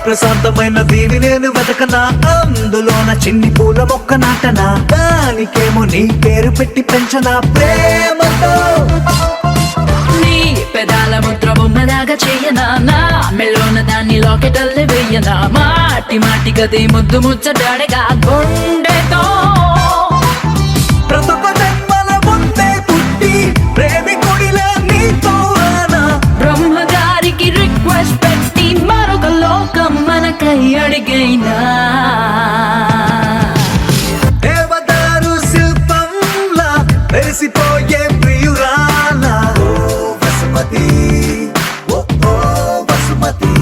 ప్రశాంతమైన దీని నేను వెతకనా అందులోన చిన్ని పూల మొక్క నాటనా దానికేమో నీ పేరు పెట్టి పెంచనా ప్రేమతో నీ పెదాల ముద్ర బొమ్మలాగా చెయ్యనా నా మెల్లోన దాన్ని లాకెటల్లే వెయ్యనా మాటి మాటి గది ముద్దు ముచ్చటాడగా గుండెతో ప్రతొక జన్మల ముందే పుట్టి ప్రేమికుడిలా నీతో రానా బ్రహ్మగారికి రిక్వెస్ట్ పెట్టి మరొక లోకం మనకై అడిగైనా దేవదారు శిల్పంలా వెలిసిపోయే ప్రియురాల వసుమతి ఓ ఓ వసుమతి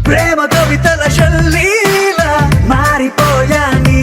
ప్రేమ కవితల శల్లీల మారిపోయా నీ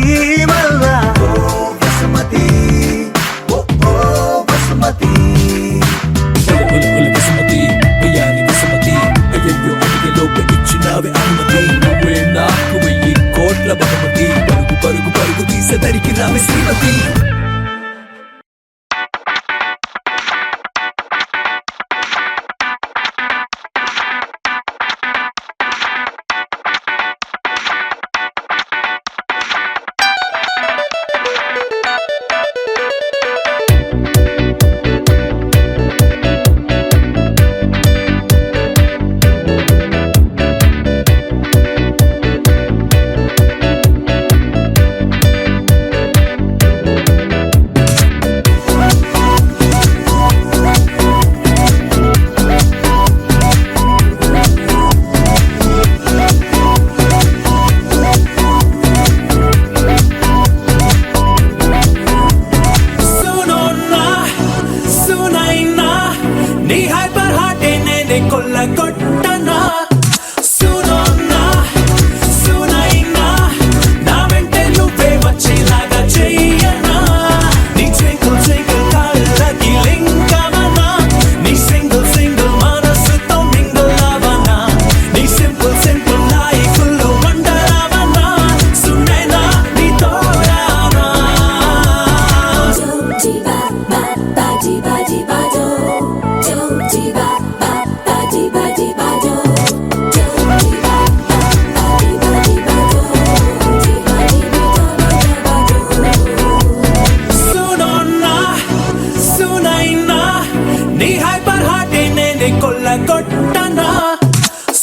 నీ హైపర్ హార్ట్ నేనే కొల్లగొట్టనా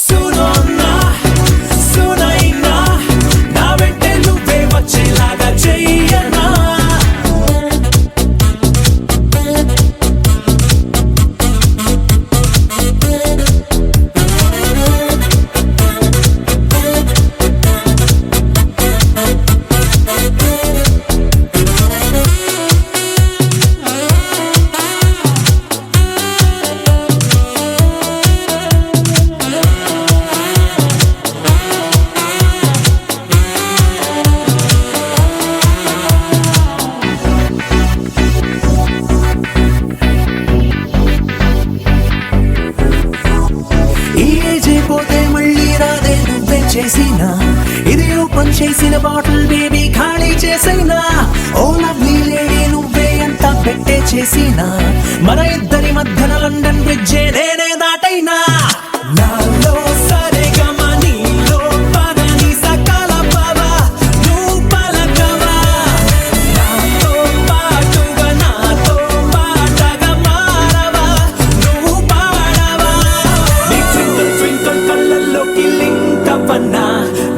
సునోన్నా సునైనా నా వెంటే నువ్వే వచ్చేలాగా చెయ్యనా ఈ ఏజ్ అయిపోతే మళ్ళీ రాదే నువ్వే చేసినా ఇది ఓపెన్ చేసిన బాటిల్ బేబీ ఖాళీ చేసైనా ఓ లవ్లీ లేడీ నువ్వే ఎంత పెట్టే చేసినా మన ఇద్దరి మధ్యన లండన్ బ్రిడ్జే నేనే దాటైనా నాలో సరిగమ నీలో పదని సకల పవ నువ్వు పలకవా నాతో పాటుగా నాతో పాటగా మారవా నువ్వు పాడవా నీ ట్వింకిల్ ట్వింకిల్ కళ్ళల్లోకి లింక్ అవ్వన్నా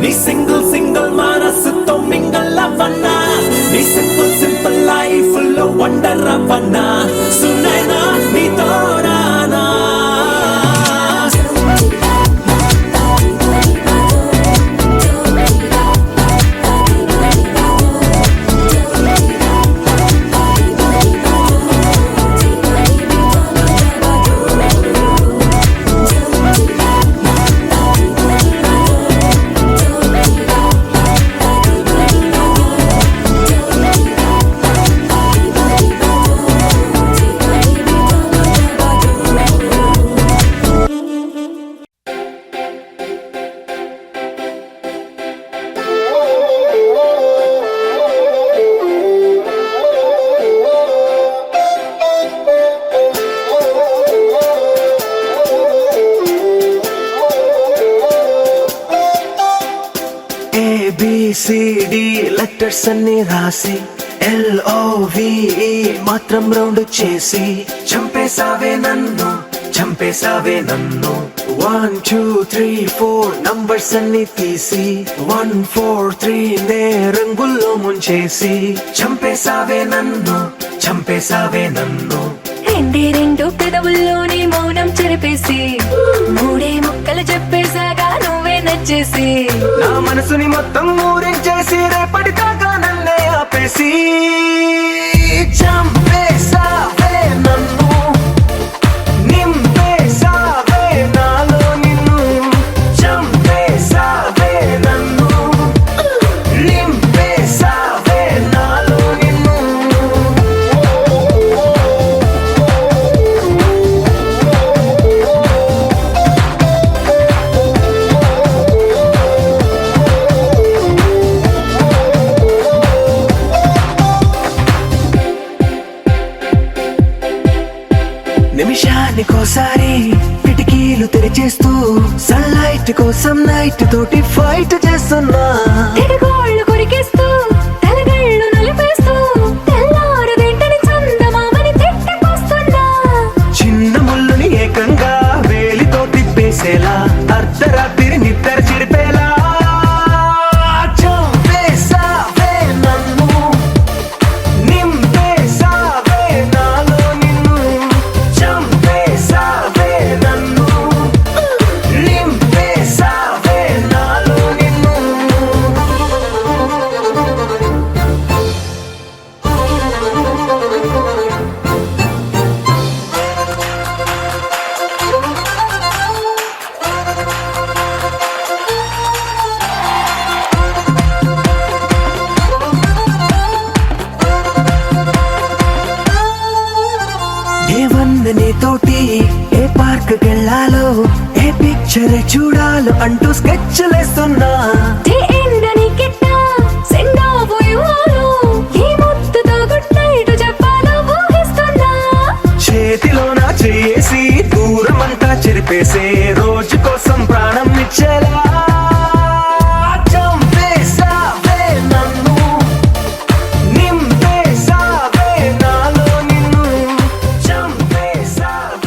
నీ సింగిల్ సింగిల్ మనసుతో మింగల్ అవ్వన్నా నీ సింపుల్ సింపుల్ లైఫ్ లో వండర్ అవ్వన్నా సునైనా నీతో రానా ABCD లెటర్స్ అన్ని రాసి LOVE మాత్రం రౌండ్ చేసి చంపేసావే నన్ను 1 2 3 4 నంబర్స్ అన్ని తీసి 1 4 3 నే రంగుల్లో ముంచేసి చంపేసావే నన్ను రెండే రెండు పెదవుల్లోని మౌనం చెరిపేసి మూడే ముక్కలు చెప్పేసాగా నువ్వే నచ్చేసి నా మనసుని మొత్తం ఊరించేసి రేపటి దాకా నన్నే ఆపేసి చంపేసావే నన్ను నింపేసావే నాలో నిన్ను చంపేసావే నన్ను నింపేసావే నాలో నిన్ను నిమిషానికోసారి కిటికీలు తెరిచేస్తూ సన్లైట్ కోసం నైట్ తోటి ఫైట్ చేస్తున్నా తిరగోళ్ళు కొరికేస్తూ తలగళ్ళు నలిపేస్తూ తెల్లారు వెంటనే చందమామని తిట్టిపోస్తున్నా చిన్న ముళ్ళుని ఏకంగా వేలితో తిప్పేసేలా అర్ధరాత్రి నిద్ర చెరిపేలా చంపేసావే నన్ను నింపేసావే నాలో నిన్ను చంపేసావే నన్ను నింపేసావే నాలో నిన్ను ఏ వందనే తోటి ఏ పార్క్ కెళ్ళాలో ఏ పిక్చర్ చూడాలో అంటూ స్కెచ్లేస్తున్నా డే ఎండని కిట్ట సెండ్ ఆఫ్ ఇవ్వాలో ఈ ముద్దుతో గుడ్ నైట్ చెప్పాలో ఊహిస్తున్నా చేతిలో నా చేసి దూరమంతా చెరిపేసే రోజు కోసం ప్రాణం ఇచ్చేలా చంపేసావే నన్ను నింపేసావే నాలో నిన్ను చంపేసావే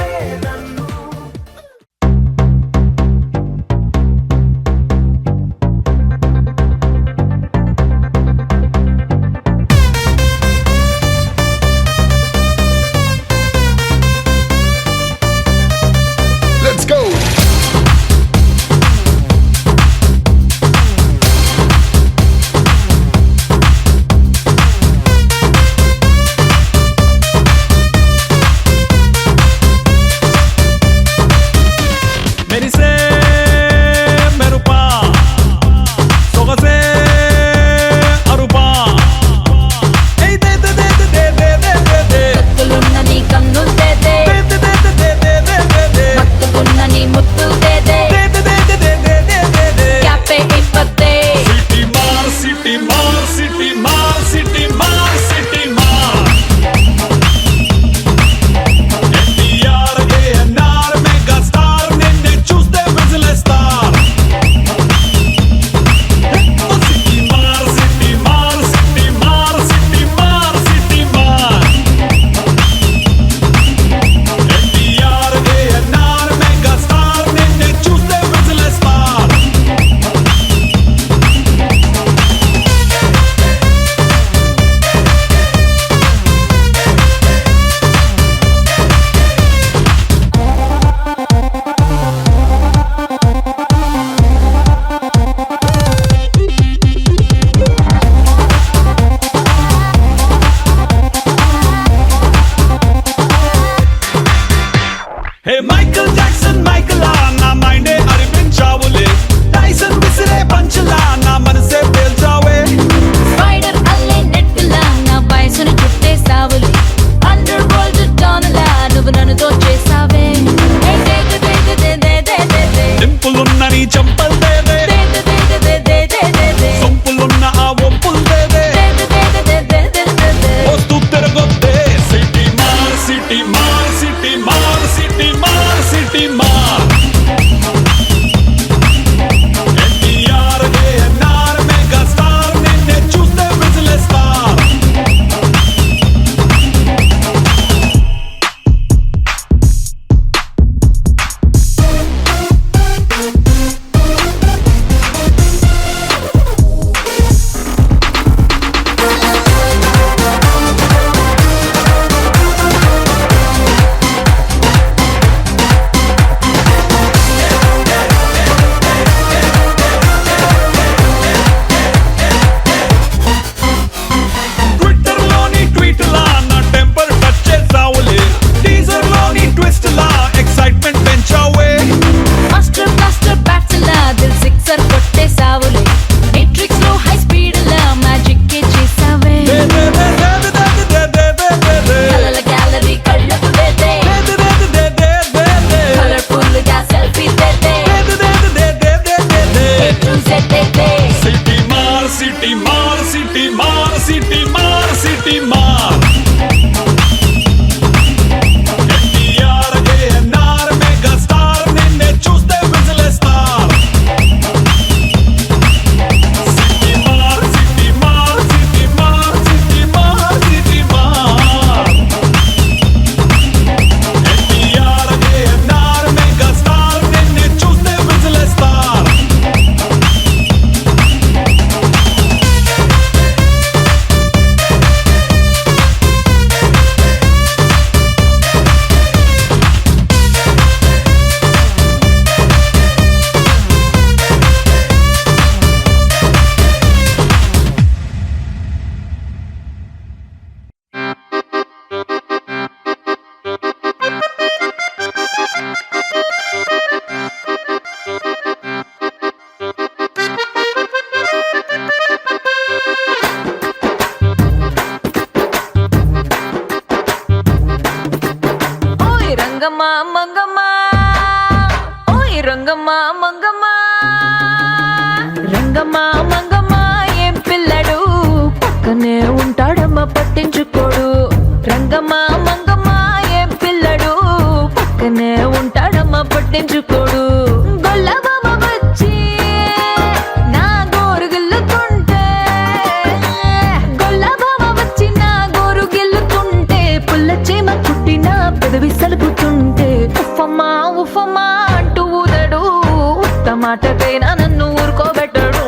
హే మైకల్ జాక్సన్ మైకలా నా మైండే అరిపించావులే టైసన్ విసిరే పంచలా నా మనసే పేల్చావే స్పైడర్ అల్లే నెట్టులా నా వయసును చుట్టేసావులే అండర్ వరల్డ్ డాన్లా నువ్వు నన్ను దోచేసావే డింపులున్న నీ చంపల్ దేదే సొంపులున్న ఆ ఒంపుల్ దేదే వస్తూ తిరగొద్దే సిటీ మార్ సిటీ మార్ సిటీ మార్ సిటీ మార్ సిటీ మార్ ఎన్టీఆర్ ఏఎన్ఆర్ మెగా స్టార్ నిన్నే చూస్తే విజిలేస్తార్ ట్విట్టర్ లోని ట్వీట్ లా నా టెంపర్ టచ్ చేసావులే టీజర్ లోని ట్విస్ట్ లా ఎక్సైట్మెంట్ పెంచావే మాస్టర్ బ్లాస్టర్ బ్యాట్స్ లా దిల్ సిక్సర్ కొట్టేసావులే మెట్రిక్స్ లో హై స్పీడ్ లా మ్యాజిక్ కే చేసావే కలల గ్యాలరీ కళ్ళకు దేదే కలర్ఫుల్ గా సెల్ఫీ దేదే సిటీ మార్ సిటీ మార్ సిటీ మార్ సిటీ మార్ సిటీ మార్ ఎన్టీఆర్ ఏఎన్ఆర్ మెగా స్టార్ నిన్నే చూస్తే విజిలేస్తార్ సిటీ మార్ సిటీ మార్ సిటీ మార్ సిటీ మార్ సిటీ మార్ ఎన్టీఆర్ ఏఎన్ఆర్ మెగా స్టార్ నిన్నే చూస్తే విజిలేస్తార్ ఓయ్ రంగమ్మ మంగమ్మ ఓయ్ రంగమ్మ మంగమ్మ రంగమ్మ మంగమ్మ ఏం పిల్లడు పక్కనే ఉంటాడమ్మ పట్టించుకోడు రంగమ్మ మంగమ్మ ఏం పిల్లడు పక్కనే ఉంటాడమ్మ పట్టించుకోడు గొల్లబామ వచ్చి నా గోరు గిల్లుతుంటే గొల్లబామ వచ్చి నా గోరు గిల్లుతుంటే పుల్ల చీమ కుట్టిన పెదవి సలుపుతుంటే ఉఫమ్మా ఉఫమ్మా అంటూ ఊదడు ఉత్త మాటకైనా నన్ను ఊరుకోబెట్టడు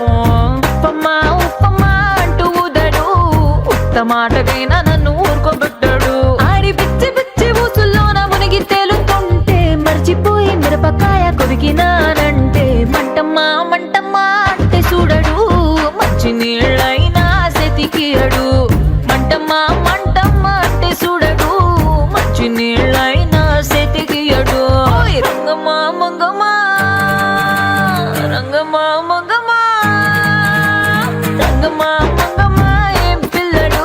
ఉఫమ్మా ఉఫమ్మా అంటూ ఊదడు ఉత్త మాటకైనా నన్ను ఊరుకోబెట్టడు ఆడి పిచ్చి పిచ్చి ఊసుల్లోన మునిగి తేలుతుంటే మర్చిపోయి మిరపకాయ కొరికినానంటే మంటమ్మా మంటమ్మా అంటే చూడడు మంచి నీళ్ళైనా సెతికియడు మంటమ్మా మంటమ్మా అంటే చూడడు మంచి నీళ్ళైనా సెతికియడు ఓయ్ రంగమ్మ మంగమ్మ రంగమ్మ మంగమ్మ రంగమ్మ మంగమ్మ ఏం పిల్లడు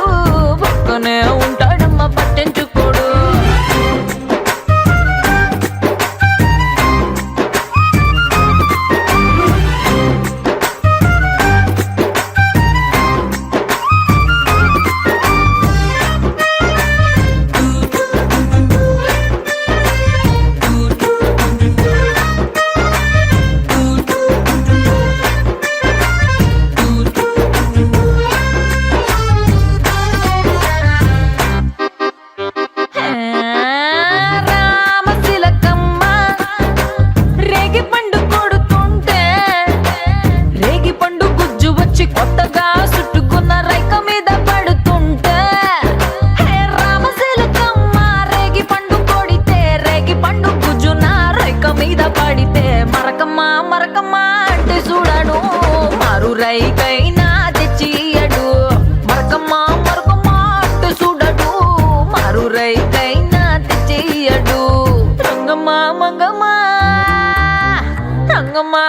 పక్కనే ఉంటాడమ్మ పట్టించుకోడు రామశిలకమ్మ రేగి పండు కొడుతుంటే రేగి పండు గుజ్జు వచ్చి కొత్తగా చుట్టుకున్న రైక మీద పడుతుంటే రామశిలకమ్మ రేగి పండు కొడితే రేగి పండు గుజ్జు నా రైక మీద పడితే మరకమ్మ మరకమ్మ అంటే చూడను మారు రైకైనా తెచ్చియడు మరకమ్మ మరకమ్మ అంటే చూడడు మారు రైకైనా తెచ్చియడు రంగమ్మ రంగమ్మా